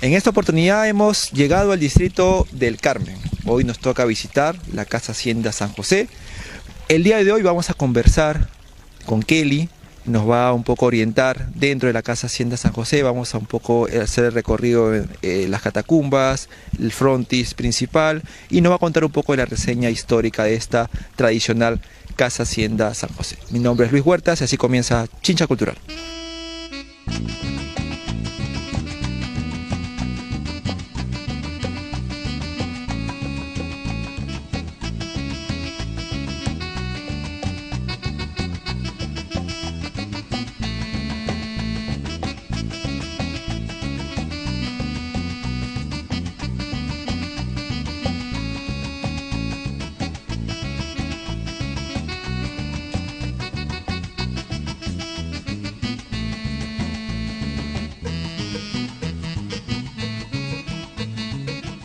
En esta oportunidad hemos llegado al distrito del Carmen. Hoy nos toca visitar la Casa Hacienda San José. El día de hoy vamos a conversar con Kelly, nos va a un poco orientar dentro de la Casa Hacienda San José. Vamos a un poco hacer el recorrido en las catacumbas, el frontis principal, y nos va a contar un poco de la reseña histórica de esta tradicional Casa Hacienda San José. Mi nombre es Luis Huertas y así comienza Chincha Cultural.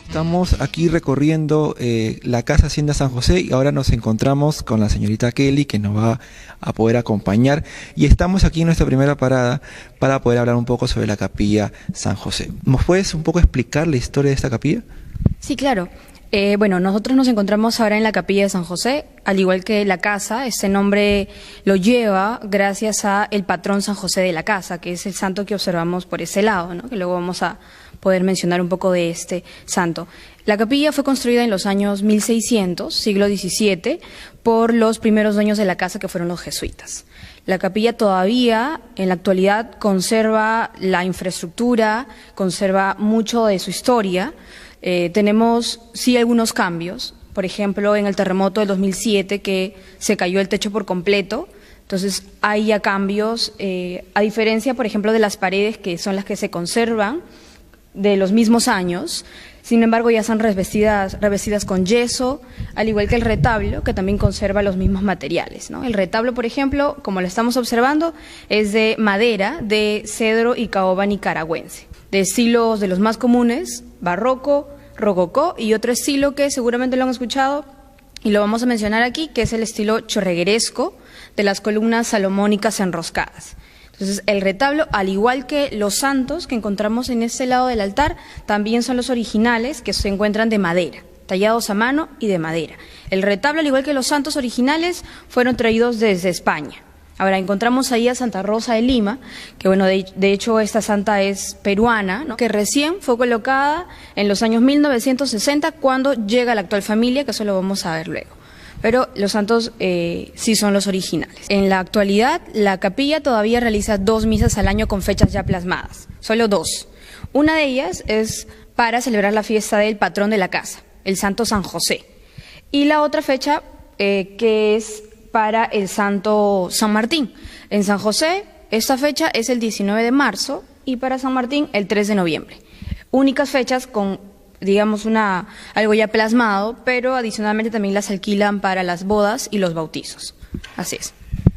Estamos aquí recorriendo la Casa Hacienda San José y ahora nos encontramos con la señorita Kelly, que nos va a poder acompañar, y estamos aquí en nuestra primera parada para poder hablar un poco sobre la capilla San José. ¿Nos puedes un poco explicar la historia de esta capilla? Sí, claro. Bueno, nosotros nos encontramos ahora en la capilla de San José, al igual que la casa. Este nombre lo lleva gracias a el patrón San José de la casa, que es el santo que observamos por ese lado, ¿no? Que luego vamos a poder mencionar un poco de este santo. La capilla fue construida en los años 1600, siglo XVII, por los primeros dueños de la casa, que fueron los jesuitas. La capilla todavía, en la actualidad, conserva la infraestructura, conserva mucho de su historia. Tenemos, sí, algunos cambios. Por ejemplo, en el terremoto del 2007, que se cayó el techo por completo. Entonces, hay ya cambios, a diferencia, por ejemplo, de las paredes, que son las que se conservan de los mismos años. Sin embargo, ya están revestidas con yeso, al igual que el retablo, que también conserva los mismos materiales, ¿no? El retablo, por ejemplo, como lo estamos observando, es de madera, de cedro y caoba nicaragüense, de estilos de los más comunes: barroco, rococó, y otro estilo que seguramente lo han escuchado y lo vamos a mencionar aquí, que es el estilo chorregueresco, de las columnas salomónicas enroscadas. Entonces, el retablo, al igual que los santos que encontramos en este lado del altar, también son los originales, que se encuentran de madera, tallados a mano y de madera. El retablo, al igual que los santos originales, fueron traídos desde España. Ahora, encontramos ahí a Santa Rosa de Lima, que bueno, de hecho esta santa es peruana, ¿no? Que recién fue colocada en los años 1960, cuando llega la actual familia, que eso lo vamos a ver luego. Pero los santos sí son los originales. En la actualidad, la capilla todavía realiza 2 misas al año con fechas ya plasmadas, solo 2. Una de ellas es para celebrar la fiesta del patrón de la casa, el santo San José. Y la otra fecha, que es para el santo San Martín. En San José, esta fecha es el 19 de marzo y para San Martín el 3 de noviembre. Únicas fechas con, digamos, algo ya plasmado, pero adicionalmente también las alquilan para las bodas y los bautizos. Así es.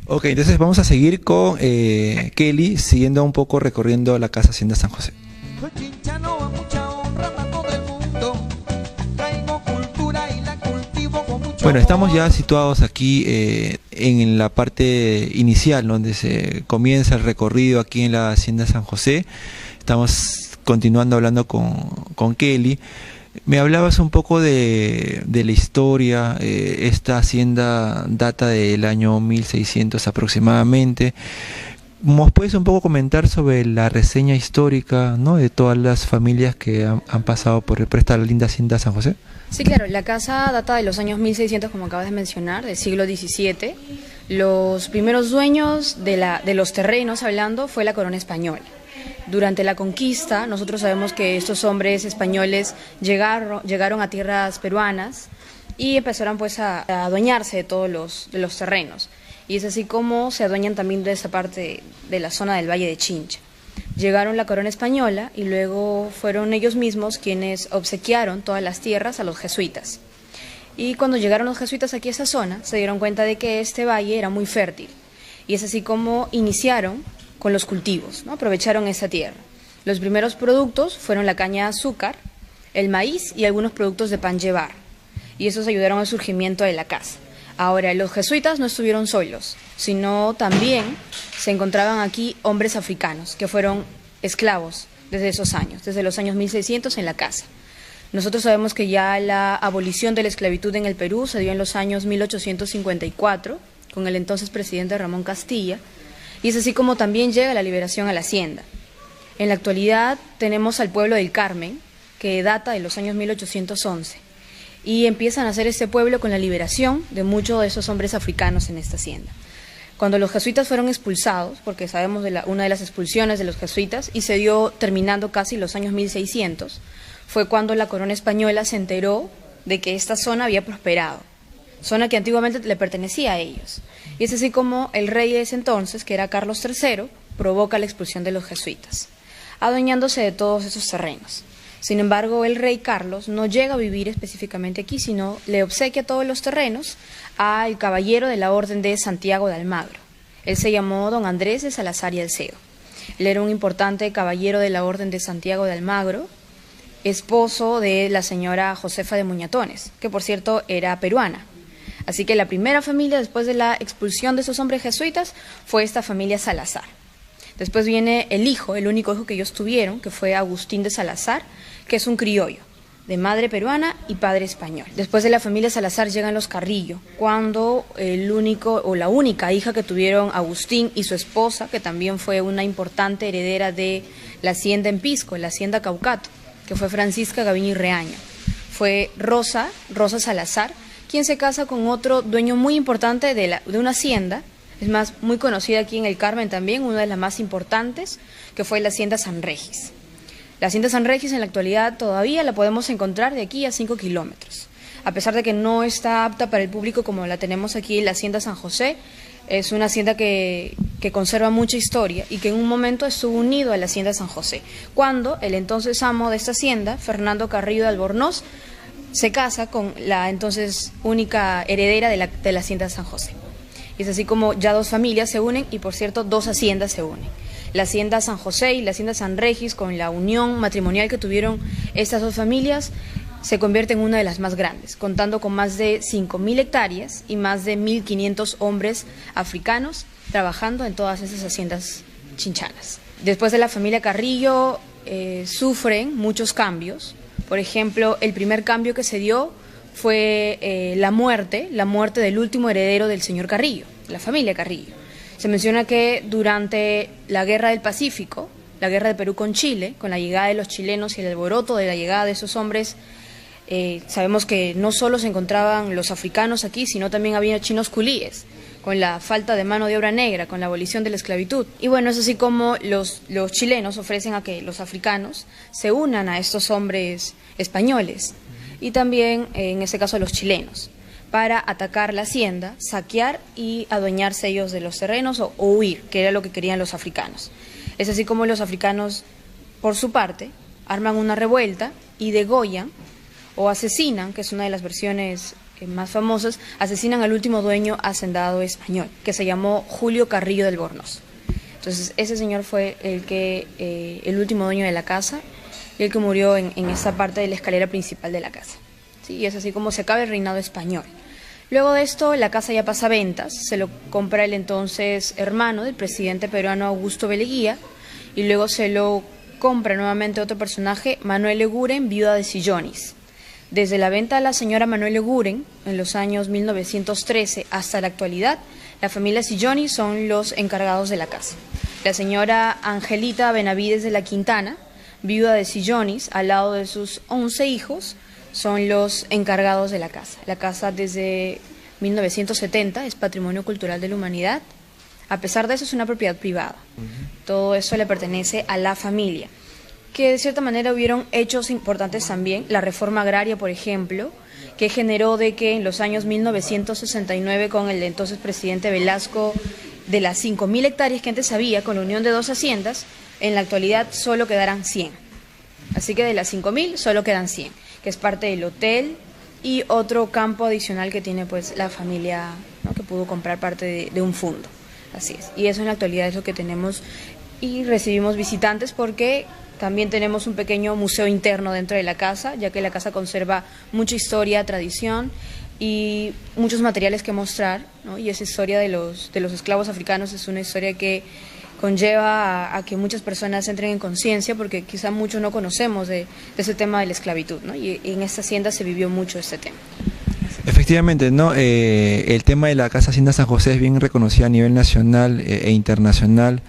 Ok, entonces vamos a seguir con Kelly, siguiendo un poco recorriendo la Casa Hacienda San José. Bueno, estamos ya situados aquí en la parte inicial, donde se comienza el recorrido aquí en la Hacienda San José. Estamos continuando hablando con Kelly. Me hablabas un poco de la historia. Esta hacienda data del año 1600 aproximadamente. ¿Nos puedes un poco comentar sobre la reseña histórica, ¿no?, de todas las familias que han pasado por esta linda hacienda San José? Sí, claro, la casa data de los años 1600, como acabas de mencionar, del siglo XVII. Los primeros dueños de los terrenos, hablando, fue la corona española. Durante la conquista, nosotros sabemos que estos hombres españoles llegaron a tierras peruanas y empezaron pues a adueñarse de todos los terrenos. Y es así como se adueñan también de esa parte de la zona del Valle de Chincha. Llegaron la corona española y luego fueron ellos mismos quienes obsequiaron todas las tierras a los jesuitas. Y cuando llegaron los jesuitas aquí a esa zona, se dieron cuenta de que este valle era muy fértil. Y es así como iniciaron con los cultivos, ¿no? Aprovecharon esa tierra. Los primeros productos fueron la caña de azúcar, el maíz y algunos productos de pan llevar. Y esos ayudaron al surgimiento de la casa. Ahora, los jesuitas no estuvieron solos, sino también se encontraban aquí hombres africanos que fueron esclavos desde esos años, desde los años 1600 en la casa. Nosotros sabemos que ya la abolición de la esclavitud en el Perú se dio en los años 1854, con el entonces presidente Ramón Castilla, y es así como también llega la liberación a la hacienda. En la actualidad tenemos al pueblo del Carmen, que data de los años 1811, y empiezan a hacer este pueblo con la liberación de muchos de esos hombres africanos en esta hacienda. Cuando los jesuitas fueron expulsados, porque sabemos de una de las expulsiones de los jesuitas, y se dio terminando casi los años 1600, fue cuando la corona española se enteró de que esta zona había prosperado, zona que antiguamente le pertenecía a ellos. Y es así como el rey de ese entonces, que era Carlos III, provoca la expulsión de los jesuitas, adueñándose de todos esos terrenos. Sin embargo, el rey Carlos no llega a vivir específicamente aquí, sino le obsequia todos los terrenos al caballero de la Orden de Santiago de Almagro. Él se llamó don Andrés de Salazar y Alcedo. Él era un importante caballero de la Orden de Santiago de Almagro, esposo de la señora Josefa de Muñatones, que por cierto era peruana. Así que la primera familia después de la expulsión de esos hombres jesuitas fue esta familia Salazar. Después viene el hijo, el único hijo que ellos tuvieron, que fue Agustín de Salazar, que es un criollo, de madre peruana y padre español. Después de la familia Salazar llegan los Carrillo, cuando el único o la única hija que tuvieron Agustín y su esposa, que también fue una importante heredera de la hacienda en Pisco, la hacienda Caucato, que fue Francisca Gaviño y Reaño. Fue Rosa Salazar, quien se casa con otro dueño muy importante de una hacienda, es más, muy conocida aquí en el Carmen también, una de las más importantes, que fue la hacienda San Regis. La hacienda San Regis en la actualidad todavía la podemos encontrar de aquí a 5 kilómetros. A pesar de que no está apta para el público como la tenemos aquí en la hacienda San José, es una hacienda que conserva mucha historia y que en un momento estuvo unido a la hacienda San José, cuando el entonces amo de esta hacienda, Fernando Carrillo de Albornoz, se casa con la entonces única heredera de la hacienda San José. Y es así como ya dos familias se unen y, por cierto, dos haciendas se unen. La hacienda San José y la hacienda San Regis, con la unión matrimonial que tuvieron estas dos familias, se convierte en una de las más grandes, contando con más de 5.000 hectáreas y más de 1.500 hombres africanos trabajando en todas esas haciendas chinchanas. Después de la familia Carrillo sufren muchos cambios. Por ejemplo, el primer cambio que se dio fue la muerte del último heredero del señor Carrillo, la familia Carrillo. Se menciona que durante la Guerra del Pacífico, la guerra de Perú con Chile, con la llegada de los chilenos y el alboroto de la llegada de esos hombres, sabemos que no solo se encontraban los africanos aquí, sino también había chinos culíes, con la falta de mano de obra negra, con la abolición de la esclavitud. Y bueno, es así como los chilenos ofrecen a que los africanos se unan a estos hombres españoles, y también, en este caso, a los chilenos, para atacar la hacienda, saquear y adueñarse ellos de los terrenos o huir, que era lo que querían los africanos. Es así como los africanos, por su parte, arman una revuelta y degollan o asesinan, que es una de las versiones más famosas, asesinan al último dueño hacendado español, que se llamó Julio Carrillo del Albornoz. Entonces, ese señor fue el último dueño de la casa y el que murió en esa parte de la escalera principal de la casa. ¿Sí? Y es así como se acaba el reinado español. Luego de esto, la casa ya pasa a ventas, se lo compra el entonces hermano del presidente peruano Augusto Beleguía, y luego se lo compra nuevamente otro personaje, Manuel Eguren, viuda de Sillonis. Desde la venta a la señora Manuel Eguren, en los años 1913 hasta la actualidad, la familia Sillonis son los encargados de la casa. La señora Angelita Benavides de la Quintana, viuda de Sillonis, al lado de sus 11 hijos, son los encargados de la casa. La casa desde 1970 es Patrimonio Cultural de la Humanidad. A pesar de eso, es una propiedad privada. Todo eso le pertenece a la familia. Que de cierta manera hubieron hechos importantes también. La reforma agraria, por ejemplo, que generó de que en los años 1969, con el entonces presidente Velasco, de las 5.000 hectáreas que antes había, con la unión de dos haciendas, en la actualidad solo quedarán 100. Así que de las 5.000 solo quedan 100, que es parte del hotel y otro campo adicional que tiene pues la familia, ¿no?, que pudo comprar parte de un fondo. Así es. Y eso en la actualidad es lo que tenemos, y recibimos visitantes porque también tenemos un pequeño museo interno dentro de la casa, ya que la casa conserva mucha historia, tradición y muchos materiales que mostrar, ¿no? Y esa historia de los esclavos africanos es una historia que conlleva a que muchas personas entren en conciencia, porque quizá muchos no conocemos de ese tema de la esclavitud, ¿no? Y en esta hacienda se vivió mucho este tema. Efectivamente, ¿no? El tema de la Casa Hacienda San José es bien reconocida a nivel nacional e internacional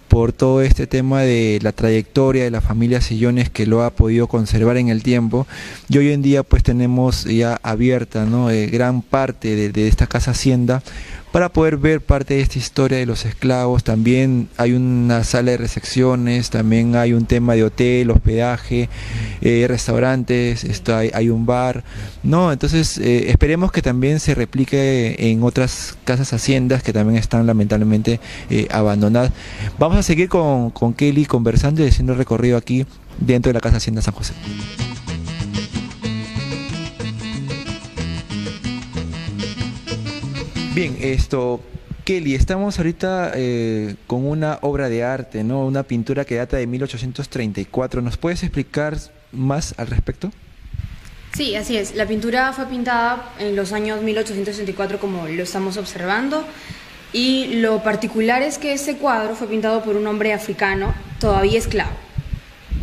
por todo este tema de la trayectoria de la familia Sillones, que lo ha podido conservar en el tiempo, y hoy en día pues tenemos ya abierta, ¿no? Gran parte de esta Casa Hacienda para poder ver parte de esta historia de los esclavos. También hay una sala de recepciones, también hay un tema de hotel, hospedaje, restaurantes, hay un bar, ¿no? Entonces esperemos que también se replique en otras casas haciendas que también están lamentablemente abandonadas. Vamos a seguir con Kelly conversando y haciendo el recorrido aquí dentro de la Casa Hacienda San José. Bien, Kelly, estamos ahorita con una obra de arte, ¿no? Una pintura que data de 1834. ¿Nos puedes explicar más al respecto? Sí, así es. La pintura fue pintada en los años 1864, como lo estamos observando, y lo particular es que este cuadro fue pintado por un hombre africano todavía esclavo,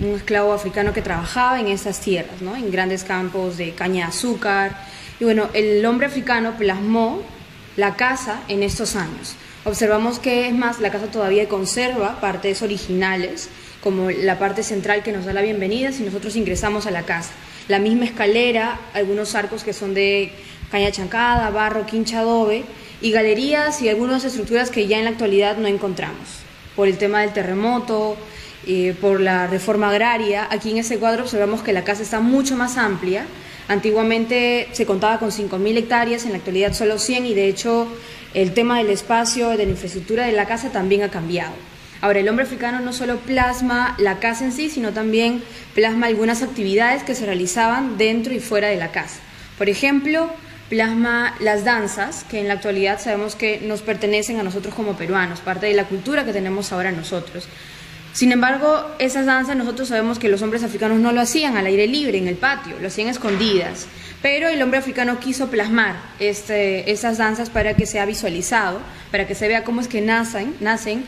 un esclavo africano que trabajaba en esas tierras, ¿no? En grandes campos de caña de azúcar. Y bueno, el hombre africano plasmó la casa en estos años. Observamos que, es más, la casa todavía conserva partes originales, como la parte central que nos da la bienvenida si nosotros ingresamos a la casa. La misma escalera, algunos arcos que son de caña chancada, barro, quincha, adobe, y galerías y algunas estructuras que ya en la actualidad no encontramos. Por el tema del terremoto, por la reforma agraria, aquí en este cuadro observamos que la casa está mucho más amplia. Antiguamente se contaba con 5.000 hectáreas, en la actualidad solo 100, y de hecho el tema del espacio, de la infraestructura de la casa también ha cambiado. Ahora, el hombre africano no solo plasma la casa en sí, sino también plasma algunas actividades que se realizaban dentro y fuera de la casa. Por ejemplo, plasma las danzas, que en la actualidad sabemos que nos pertenecen a nosotros como peruanos, parte de la cultura que tenemos ahora nosotros. Sin embargo, esas danzas nosotros sabemos que los hombres africanos no lo hacían al aire libre, en el patio, lo hacían escondidas, pero el hombre africano quiso plasmar esas danzas para que sea visualizado, para que se vea cómo es que nacen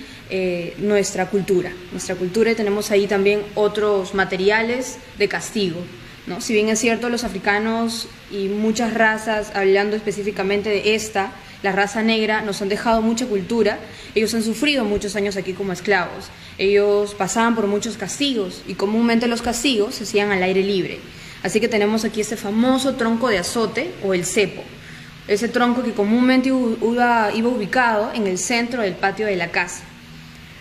nuestra cultura, y tenemos ahí también otros materiales de castigo, ¿no? Si bien es cierto, los africanos y muchas razas, hablando específicamente de esta, la raza negra, nos han dejado mucha cultura. Ellos han sufrido muchos años aquí como esclavos, ellos pasaban por muchos castigos, y comúnmente los castigos se hacían al aire libre. Así que tenemos aquí este famoso tronco de azote, o el cepo, ese tronco que comúnmente iba ubicado en el centro del patio de la casa.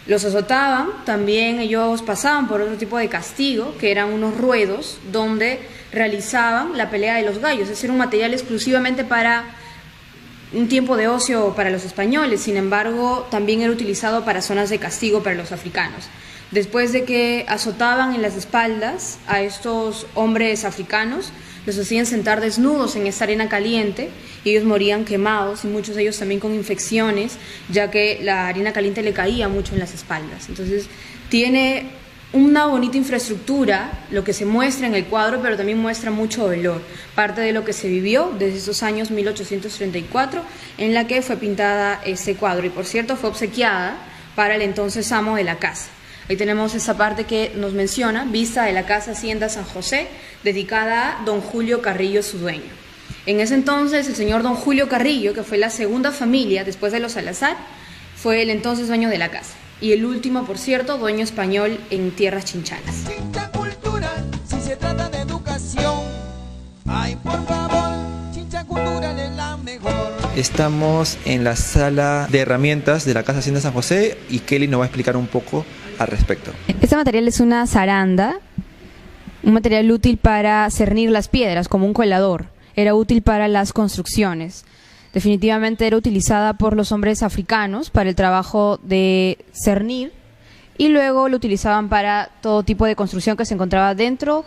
Los azotaban, también ellos pasaban por otro tipo de castigo, que eran unos ruedos donde realizaban la pelea de los gallos. Ese era un material exclusivamente para un tiempo de ocio para los españoles, sin embargo también era utilizado para zonas de castigo para los africanos. Después de que azotaban en las espaldas a estos hombres africanos, los hacían sentar desnudos en esta arena caliente, y ellos morían quemados, y muchos de ellos también con infecciones, ya que la arena caliente le caía mucho en las espaldas. Entonces tiene una bonita infraestructura lo que se muestra en el cuadro, pero también muestra mucho dolor, parte de lo que se vivió desde esos años 1834 en la que fue pintada ese cuadro, y por cierto fue obsequiada para el entonces amo de la casa. Ahí tenemos esa parte que nos menciona, vista de la Casa Hacienda San José, dedicada a don Julio Carrillo, su dueño. En ese entonces el señor don Julio Carrillo, que fue la segunda familia después de los Salazar, fue el entonces dueño de la casa, y el último, por cierto, dueño español en tierras chinchanas. Chincha cultural, si se trata de educación, ay, por favor, Chincha cultural es la mejor. Estamos en la sala de herramientas de la Casa Hacienda San José, y Kelly nos va a explicar un poco al respecto. Este material es una zaranda, un material útil para cernir las piedras, como un colador. Era útil para las construcciones. Definitivamente era utilizada por los hombres africanos para el trabajo de cernir, y luego lo utilizaban para todo tipo de construcción que se encontraba dentro,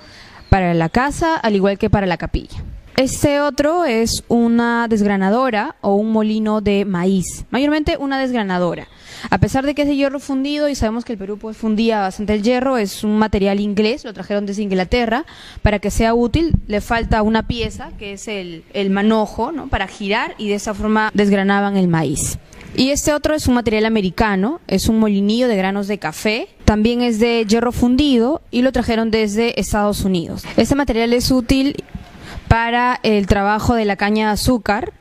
para la casa, al igual que para la capilla. Este otro es una desgranadora o un molino de maíz, mayormente una desgranadora. A pesar de que es de hierro fundido, y sabemos que el Perú pues fundía bastante el hierro, es un material inglés, lo trajeron desde Inglaterra. Para que sea útil le falta una pieza que es el manojo, ¿no?, para girar, y de esa forma desgranaban el maíz. Y este otro es un material americano, es un molinillo de granos de café, también es de hierro fundido y lo trajeron desde Estados Unidos. Este material es útil para el trabajo de la caña de azúcar.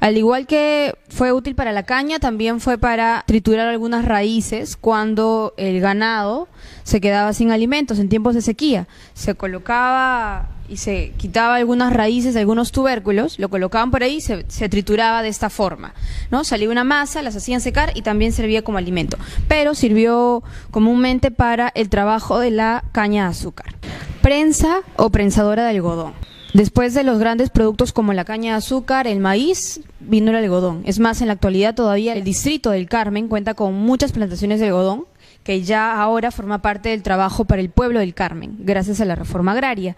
Al igual que fue útil para la caña, también fue para triturar algunas raíces cuando el ganado se quedaba sin alimentos en tiempos de sequía. Se colocaba y se quitaba algunas raíces de algunos tubérculos, lo colocaban por ahí y se trituraba de esta forma, ¿no? Salía una masa, las hacían secar y también servía como alimento, pero sirvió comúnmente para el trabajo de la caña de azúcar. Prensa o prensadora de algodón. Después de los grandes productos como la caña de azúcar, el maíz, vino el algodón. Es más, en la actualidad todavía el distrito del Carmen cuenta con muchas plantaciones de algodón, que ya ahora forma parte del trabajo para el pueblo del Carmen, gracias a la reforma agraria.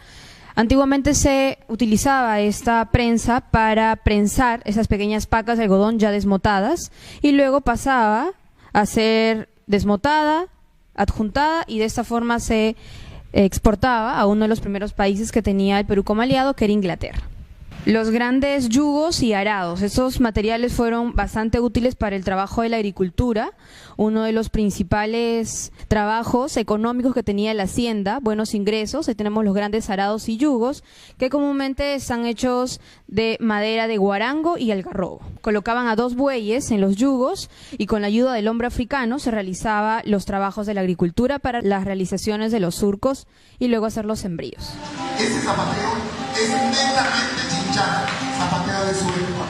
Antiguamente se utilizaba esta prensa para prensar esas pequeñas pacas de algodón ya desmotadas y luego pasaba a ser desmotada, adjuntada y de esta forma se exportaba a uno de los primeros países que tenía el Perú como aliado, que era Inglaterra. Los grandes yugos y arados, estos materiales fueron bastante útiles para el trabajo de la agricultura, uno de los principales trabajos económicos que tenía la hacienda, buenos ingresos. Ahí tenemos los grandes arados y yugos, que comúnmente están hechos de madera de guarango y algarrobo. Colocaban a 2 bueyes en los yugos y con la ayuda del hombre africano se realizaba los trabajos de la agricultura para las realizaciones de los surcos y luego hacer los sembríos. Ese zapateo es netamente chinchana, zapateo de su época.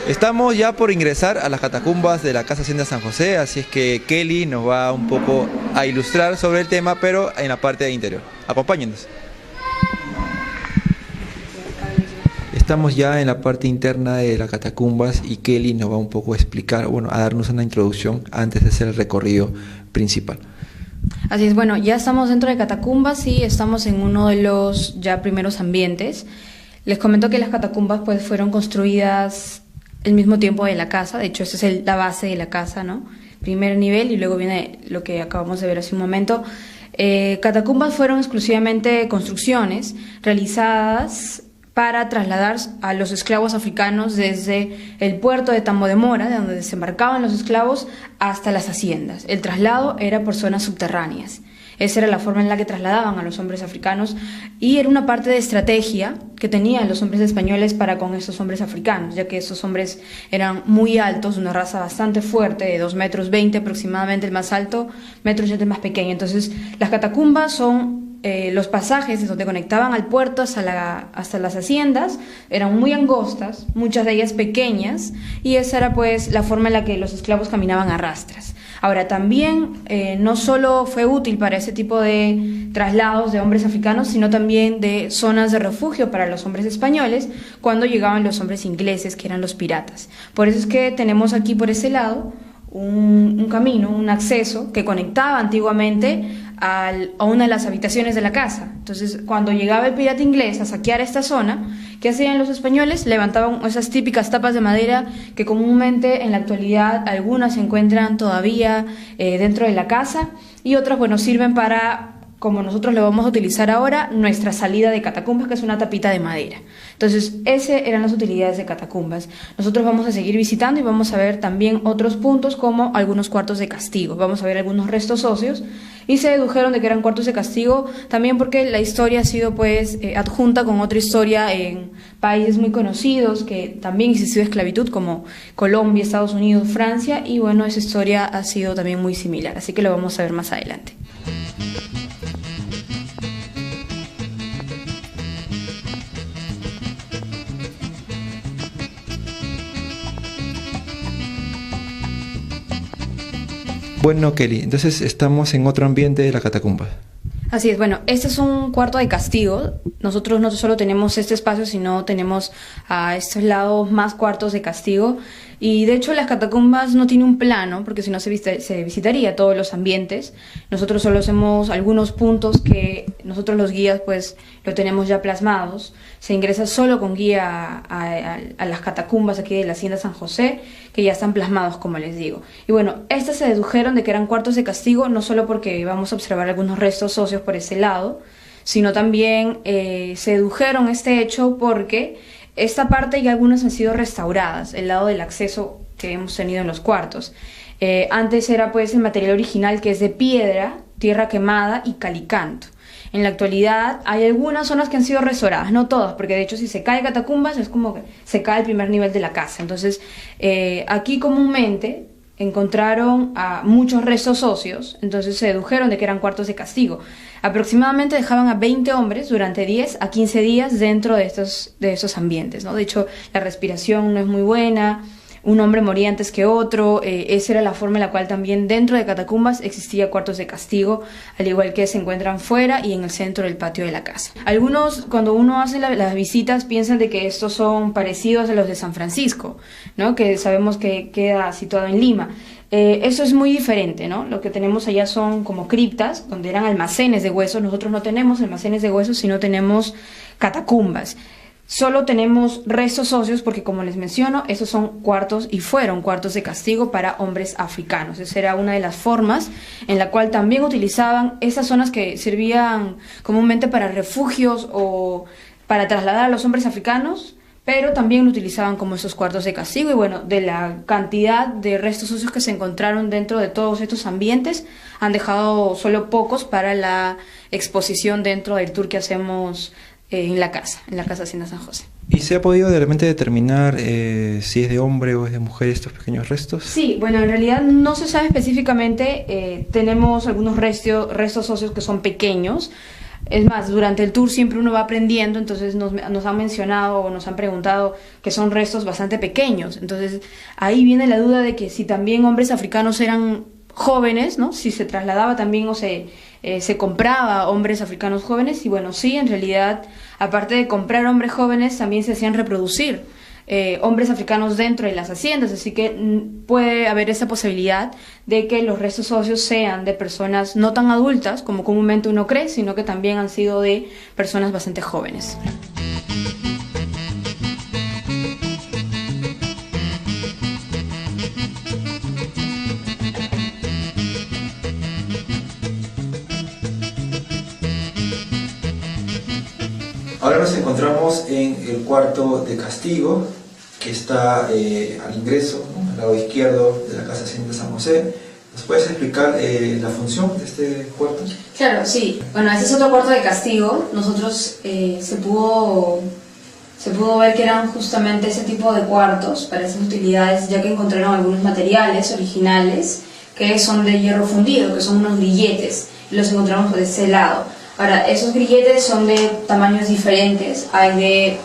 Estamos ya por ingresar a las catacumbas de la Casa Hacienda San José, así es que Kelly nos va un poco a ilustrar sobre el tema, pero en la parte de interior. Acompáñenos. Estamos ya en la parte interna de las catacumbas y Kelly nos va un poco a explicar, bueno, a darnos una introducción antes de hacer el recorrido principal. Así es, bueno, ya estamos dentro de catacumbas y estamos en uno de los ya primeros ambientes. Les comento que las catacumbas pues fueron construidas el mismo tiempo de la casa, de hecho esa es la base de la casa, ¿no? Primer nivel y luego viene lo que acabamos de ver hace un momento. Catacumbas fueron exclusivamente construcciones realizadas para trasladar a los esclavos africanos desde el puerto de Tambo de Mora, de donde desembarcaban los esclavos, hasta las haciendas. El traslado era por zonas subterráneas. Esa era la forma en la que trasladaban a los hombres africanos y era una parte de estrategia que tenían los hombres españoles para con estos hombres africanos, ya que estos hombres eran muy altos, una raza bastante fuerte, de 2,20 metros aproximadamente el más alto, 1,80 metros el más pequeño. Entonces, las catacumbas son los pasajes donde conectaban al puerto hasta las haciendas, eran muy angostas, muchas de ellas pequeñas, y esa era pues la forma en la que los esclavos caminaban a rastras. Ahora, también no solo fue útil para ese tipo de traslados de hombres africanos, sino también de zonas de refugio para los hombres españoles cuando llegaban los hombres ingleses, que eran los piratas. Por eso es que tenemos aquí por ese lado un camino, un acceso que conectaba antiguamente a una de las habitaciones de la casa. Entonces, cuando llegaba el pirata inglés a saquear esta zona, ¿qué hacían los españoles? Levantaban esas típicas tapas de madera que comúnmente en la actualidad algunas se encuentran todavía dentro de la casa y otras, bueno, sirven para como nosotros lo vamos a utilizar ahora, nuestra salida de catacumbas, que es una tapita de madera. Entonces, esas eran las utilidades de catacumbas. Nosotros vamos a seguir visitando y vamos a ver también otros puntos como algunos cuartos de castigo. Vamos a ver algunos restos óseos y se dedujeron de que eran cuartos de castigo también porque la historia ha sido pues adjunta con otra historia en países muy conocidos que también existió esclavitud como Colombia, Estados Unidos, Francia, y bueno, esa historia ha sido también muy similar, así que lo vamos a ver más adelante. Bueno, Kelly, entonces estamos en otro ambiente de la catacumba. Así es, bueno, este es un cuarto de castigo. Nosotros no solo tenemos este espacio, sino tenemos a estos lados más cuartos de castigo. Y de hecho las catacumbas no tienen un plano, porque si no se visitaría todos los ambientes. Nosotros solo hacemos algunos puntos que nosotros los guías pues lo tenemos ya plasmados. Se ingresa solo con guía a las catacumbas aquí de la Hacienda San José, que ya están plasmados, como les digo. Y bueno, estas se dedujeron de que eran cuartos de castigo, no solo porque vamos a observar algunos restos óseos por ese lado, sino también se dedujeron este hecho porque esta parte y algunas han sido restauradas, el lado del acceso que hemos tenido en los cuartos. Antes era pues el material original, que es de piedra, tierra quemada y calicanto. En la actualidad hay algunas zonas que han sido restauradas, no todas, porque de hecho si se cae catacumbas es como que se cae el primer nivel de la casa. Entonces aquí comúnmente encontraron muchos restos óseos, entonces se dedujeron de que eran cuartos de castigo. Aproximadamente dejaban a 20 hombres durante 10 a 15 días dentro de estos ambientes, ¿no? De hecho, la respiración no es muy buena, un hombre moría antes que otro, esa era la forma en la cual también dentro de catacumbas existía cuartos de castigo, al igual que se encuentran fuera y en el centro del patio de la casa. Algunos, cuando uno hace las visitas, piensan de que estos son parecidos a los de San Francisco, ¿no? Que sabemos que queda situado en Lima. Eso es muy diferente, ¿no? Lo que tenemos allá son como criptas, donde eran almacenes de huesos. Nosotros no tenemos almacenes de huesos, sino tenemos catacumbas. Solo tenemos restos óseos porque, como les menciono, esos son cuartos y fueron cuartos de castigo para hombres africanos. Esa era una de las formas en la cual también utilizaban esas zonas que servían comúnmente para refugios o para trasladar a los hombres africanos, pero también lo utilizaban como esos cuartos de castigo. Y bueno, de la cantidad de restos óseos que se encontraron dentro de todos estos ambientes, han dejado solo pocos para la exposición dentro del tour que hacemos en la casa Hacienda San José. ¿Y se ha podido realmente determinar si es de hombre o es de mujer estos pequeños restos? Sí, bueno, en realidad no se sabe específicamente. Tenemos algunos restos óseos que son pequeños. Es más, durante el tour siempre uno va aprendiendo, entonces nos han mencionado o nos han preguntado que son restos bastante pequeños. Entonces ahí viene la duda de que si también hombres africanos eran jóvenes, ¿no? Si se trasladaba también o se compraba hombres africanos jóvenes. Y bueno, sí, en realidad, aparte de comprar hombres jóvenes, también se hacían reproducir hombres africanos dentro de las haciendas, así que puede haber esa posibilidad de que los restos óseos sean de personas no tan adultas como comúnmente uno cree, sino que también han sido de personas bastante jóvenes. Ahora nos encontramos en el cuarto de castigo, que está al ingreso, ¿no?, al lado izquierdo de la Casa Hacienda San José. ¿Nos puedes explicar la función de este cuarto? Claro, sí. Bueno, este es otro cuarto de castigo. Nosotros se pudo ver que eran justamente ese tipo de cuartos para esas utilidades, ya que encontraron algunos materiales originales que son de hierro fundido, que son unos grilletes, y los encontramos por este lado. Ahora, esos grilletes son de tamaños diferentes, hay de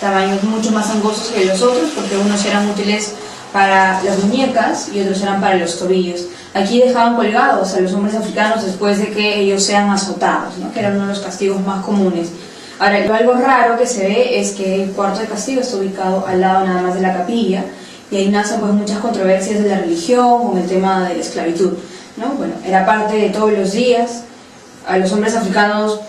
tamaños mucho más angostos que los otros, porque unos eran útiles para las muñecas y otros eran para los tobillos. Aquí dejaban colgados a los hombres africanos después de que ellos sean azotados, ¿no?, que era uno de los castigos más comunes. Ahora, algo raro que se ve es que el cuarto de castigo está ubicado al lado nada más de la capilla, y ahí nacen pues muchas controversias de la religión con el tema de la esclavitud, ¿no? Bueno, era parte de todos los días a los hombres africanos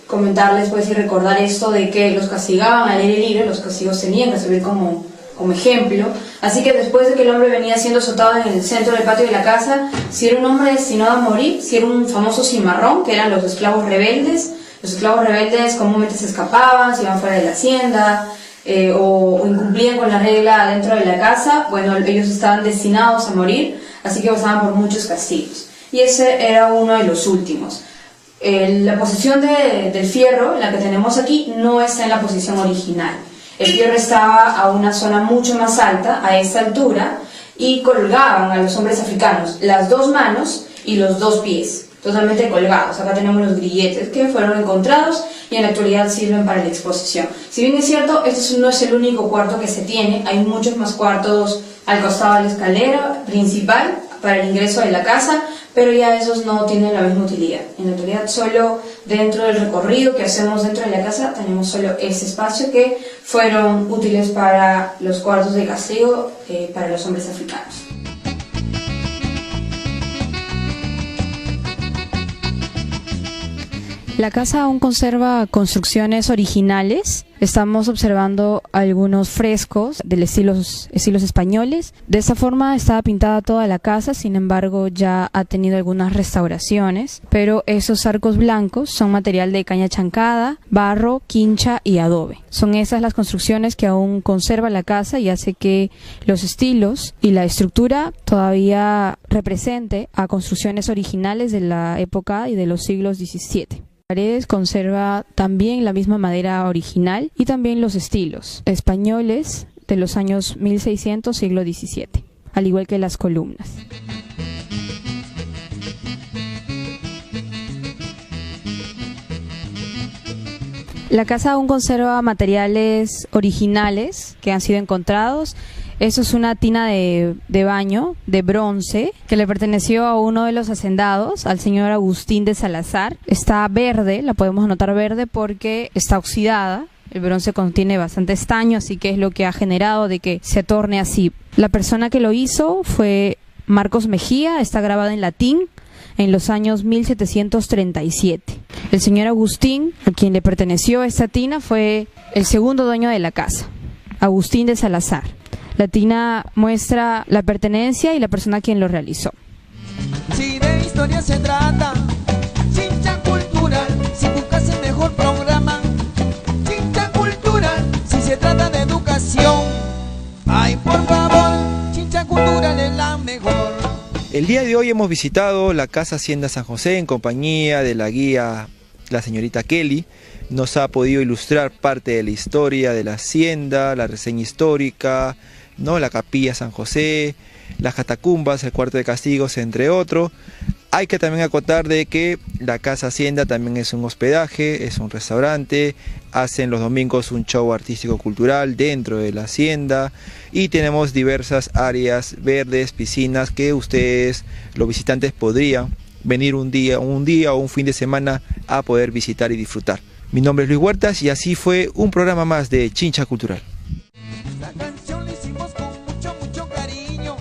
comentarles pues y recordar esto de que los castigaban al aire libre. Los castigos tenían que servir como como ejemplo. Así que después de que el hombre venía siendo azotado en el centro del patio de la casa, si era un hombre destinado a morir, si era un famoso cimarrón, que eran los esclavos rebeldes. Los esclavos rebeldes comúnmente se escapaban, se iban fuera de la hacienda, o incumplían con la regla dentro de la casa. Bueno, ellos estaban destinados a morir, así que pasaban por muchos castigos. Y ese era uno de los últimos. La posición del fierro, la que tenemos aquí, no está en la posición original. El fierro estaba a una zona mucho más alta, a esta altura, y colgaban a los hombres africanos las 2 manos y los 2 pies, totalmente colgados. Acá tenemos los grilletes que fueron encontrados y en la actualidad sirven para la exposición. Si bien es cierto, este no es el único cuarto que se tiene, hay muchos más cuartos al costado de la escalera principal para el ingreso de la casa, pero ya esos no tienen la misma utilidad. En la actualidad, solo dentro del recorrido que hacemos dentro de la casa, tenemos solo este espacio que fueron útiles para los cuartos de castigo para los hombres africanos. La casa aún conserva construcciones originales. Estamos observando algunos frescos del estilos españoles. De esta forma estaba pintada toda la casa, sin embargo ya ha tenido algunas restauraciones. Pero esos arcos blancos son material de caña chancada, barro, quincha y adobe. Son esas las construcciones que aún conserva la casa y hace que los estilos y la estructura todavía represente a construcciones originales de la época y de los siglos XVII. Paredes conserva también la misma madera original y también los estilos españoles de los años 1600, siglo XVII, al igual que las columnas. La casa aún conserva materiales originales que han sido encontrados. Eso es una tina de baño de bronce que le perteneció a uno de los hacendados, al señor Agustín de Salazar. Está verde, la podemos notar verde porque está oxidada. El bronce contiene bastante estaño, así que es lo que ha generado de que se torne así. La persona que lo hizo fue Marcos Mejía, está grabada en latín en los años 1737. El señor Agustín, a quien le perteneció esta tina, fue el segundo dueño de la casa, Agustín de Salazar. La tina muestra la pertenencia y la persona a quien lo realizó. Si de historia se trata, Chincha Cultural, si buscas el mejor programa, Chincha Cultural, si se trata de educación, ay por favor, Chincha Cultural es la mejor. El día de hoy hemos visitado la Casa Hacienda San José en compañía de la guía, la señorita Kelly. Nos ha podido ilustrar parte de la historia de la hacienda, la reseña histórica, ¿no? La capilla San José, las catacumbas, el cuarto de castigos, entre otros. Hay que también acotar de que la Casa Hacienda también es un hospedaje, es un restaurante, hacen los domingos un show artístico-cultural dentro de la hacienda y tenemos diversas áreas verdes, piscinas que ustedes, los visitantes, podrían venir un día o un fin de semana a poder visitar y disfrutar. Mi nombre es Luis Huertas y así fue un programa más de Chincha Cultural. Esta canción la hicimos con mucho cariño.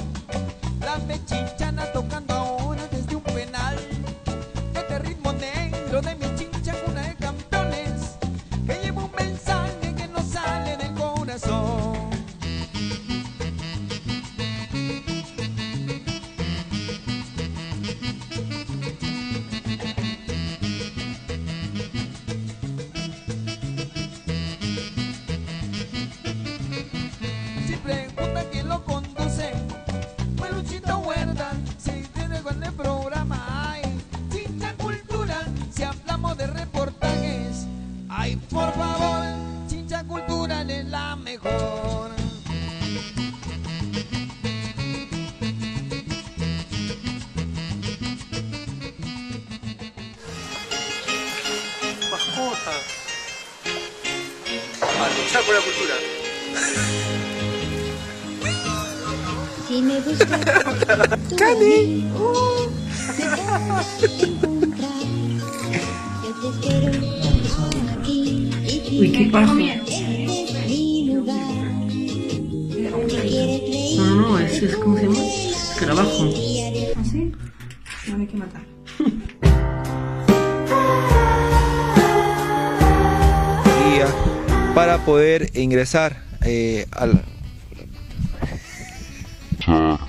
Las mechinchanas tocando ahora desde un penal. Este ritmo negro de mi chincha, cuna de campeones, que lleva un mensaje que nos sale del corazón. Si pregunta quién lo conduce, fue Luchito Huerta. Si tiene con el programa, ay, Chincha Cultural. Si hablamos de reportajes, ay, por favor, Chincha Cultural es la mejor. Mascotas. A luchar por la cultura. Si me buscas, ¡Cani! Me vas a encontrar. Yo te espero aquí. Uy, qué pajo. Este es mi lugar. Si quieres reír, No, ese es, ¿cómo se llama? Escarabajo. ¿así? No hay que matar. Guía para poder ingresar escuchar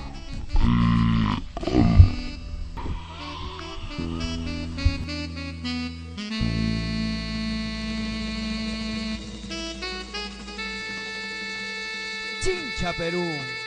Chincha Perú.